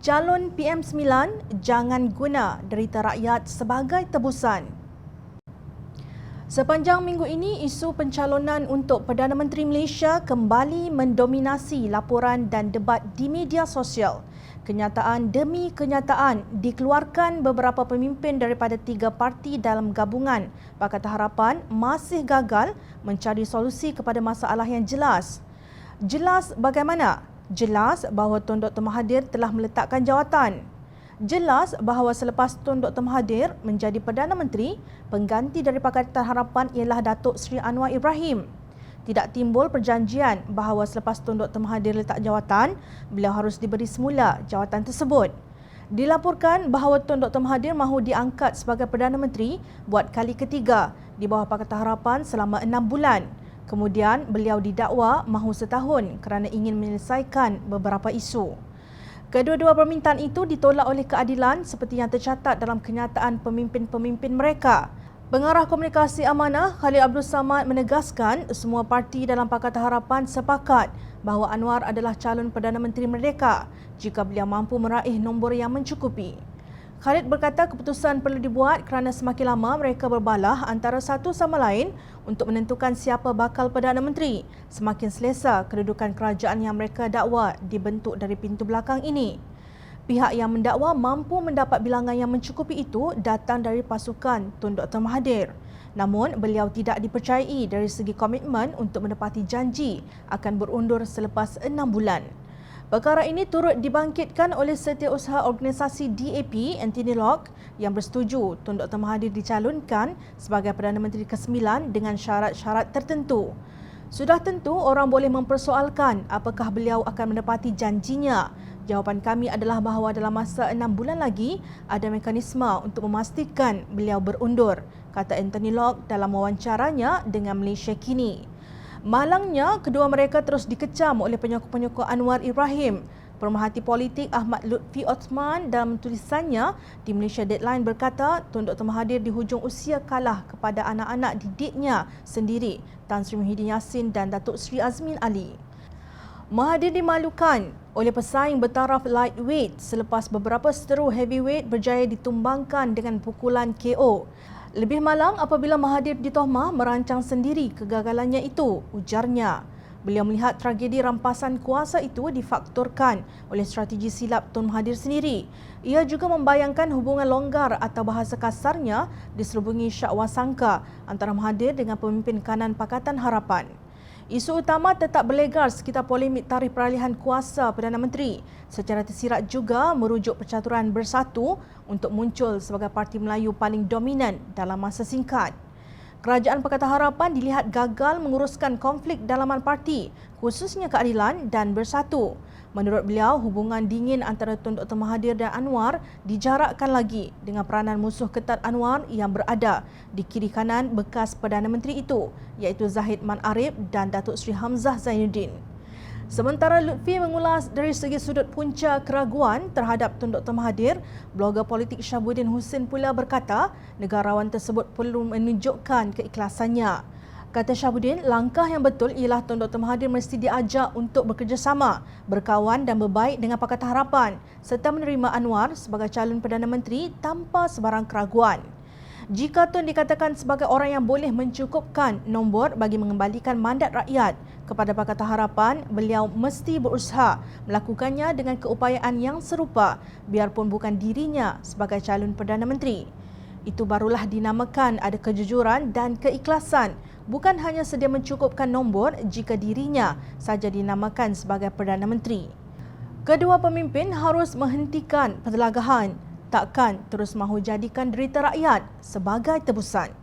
Calon PM9 jangan guna derita rakyat sebagai tebusan. Sepanjang minggu ini, isu pencalonan untuk Perdana Menteri Malaysia kembali mendominasi laporan dan debat di media sosial. Kenyataan demi kenyataan dikeluarkan beberapa pemimpin daripada 3 parti dalam gabungan Pakatan Harapan masih gagal mencari solusi kepada masalah yang jelas. Jelas bagaimana? Jelas bahawa Tun Dr. Mahathir telah meletakkan jawatan. Jelas bahawa selepas Tun Dr. Mahathir menjadi Perdana Menteri, pengganti dari Pakatan Harapan ialah Datuk Seri Anwar Ibrahim. Tidak timbul perjanjian bahawa selepas Tun Dr. Mahathir letak jawatan, beliau harus diberi semula jawatan tersebut. Dilaporkan bahawa Tun Dr. Mahathir mahu diangkat sebagai Perdana Menteri buat kali ketiga di bawah Pakatan Harapan selama 6 bulan. Kemudian beliau didakwa mahu setahun kerana ingin menyelesaikan beberapa isu. Kedua-dua permintaan itu ditolak oleh keadilan seperti yang tercatat dalam kenyataan pemimpin-pemimpin mereka. Pengarah Komunikasi Amanah Khalid Abdul Samad menegaskan semua parti dalam Pakatan Harapan sepakat bahawa Anwar adalah calon Perdana Menteri mereka jika beliau mampu meraih nombor yang mencukupi. Khalid berkata keputusan perlu dibuat kerana semakin lama mereka berbalah antara satu sama lain untuk menentukan siapa bakal Perdana Menteri, semakin selesa kedudukan kerajaan yang mereka dakwa dibentuk dari pintu belakang ini. Pihak yang mendakwa mampu mendapat bilangan yang mencukupi itu datang dari pasukan Tun Dr. Mahathir. Namun, beliau tidak dipercayai dari segi komitmen untuk menepati janji akan berundur selepas 6 bulan. Perkara ini turut dibangkitkan oleh Setiausaha Organisasi DAP, Anthony Locke, yang bersetuju Tun Dr. Mahathir dicalonkan sebagai Perdana Menteri ke-9 dengan syarat-syarat tertentu. Sudah tentu orang boleh mempersoalkan apakah beliau akan menepati janjinya. Jawapan kami adalah bahawa dalam masa 6 bulan lagi ada mekanisme untuk memastikan beliau berundur, kata Anthony Locke dalam wawancaranya dengan Malaysia Kini. Malangnya, kedua mereka terus dikecam oleh penyokong-penyokong Anwar Ibrahim. Pemerhati politik Ahmad Lutfi Osman dalam tulisannya di Malaysia Deadline berkata Tun Dr. Mahathir di hujung usia kalah kepada anak-anak didiknya sendiri, Tan Sri Muhyiddin Yassin dan Datuk Seri Azmin Ali. Mahathir dimalukan oleh pesaing bertaraf lightweight selepas beberapa seteru heavyweight berjaya ditumbangkan dengan pukulan KO. Lebih malang apabila Mahathir ditohmah merancang sendiri kegagalannya itu, ujarnya. Beliau melihat tragedi rampasan kuasa itu difaktorkan oleh strategi silap Tun Mahathir sendiri. Ia juga membayangkan hubungan longgar atau bahasa kasarnya diselubungi syakwasangka antara Mahathir dengan pemimpin kanan Pakatan Harapan. Isu utama tetap berlegar sekitar polemik tarikh peralihan kuasa Perdana Menteri. Secara tersirat juga merujuk percaturan Bersatu untuk muncul sebagai parti Melayu paling dominan dalam masa singkat. Kerajaan Pakatan Harapan dilihat gagal menguruskan konflik dalaman parti, khususnya keadilan dan Bersatu. Menurut beliau, hubungan dingin antara Tun Dr. Mahathir dan Anwar dijarakkan lagi dengan peranan musuh ketat Anwar yang berada di kiri kanan bekas Perdana Menteri itu, iaitu Zahid Man Arif dan Datuk Seri Hamzah Zainuddin. Sementara Lutfi mengulas dari segi sudut punca keraguan terhadap Tun Dr. Mahathir, blogger politik Syabuddin Hussein pula berkata negarawan tersebut perlu menunjukkan keikhlasannya. Kata Syabuddin, langkah yang betul ialah Tun Dr. Mahathir mesti diajak untuk bekerjasama, berkawan dan berbaik dengan Pakatan Harapan serta menerima Anwar sebagai calon Perdana Menteri tanpa sebarang keraguan. Jika Tun dikatakan sebagai orang yang boleh mencukupkan nombor bagi mengembalikan mandat rakyat kepada Pakatan Harapan, beliau mesti berusaha melakukannya dengan keupayaan yang serupa biarpun bukan dirinya sebagai calon Perdana Menteri. Itu barulah dinamakan ada kejujuran dan keikhlasan, bukan hanya sedia mencukupkan nombor jika dirinya saja dinamakan sebagai Perdana Menteri. Kedua pemimpin harus menghentikan penjelagahan, takkan terus mahu jadikan derita rakyat sebagai tebusan.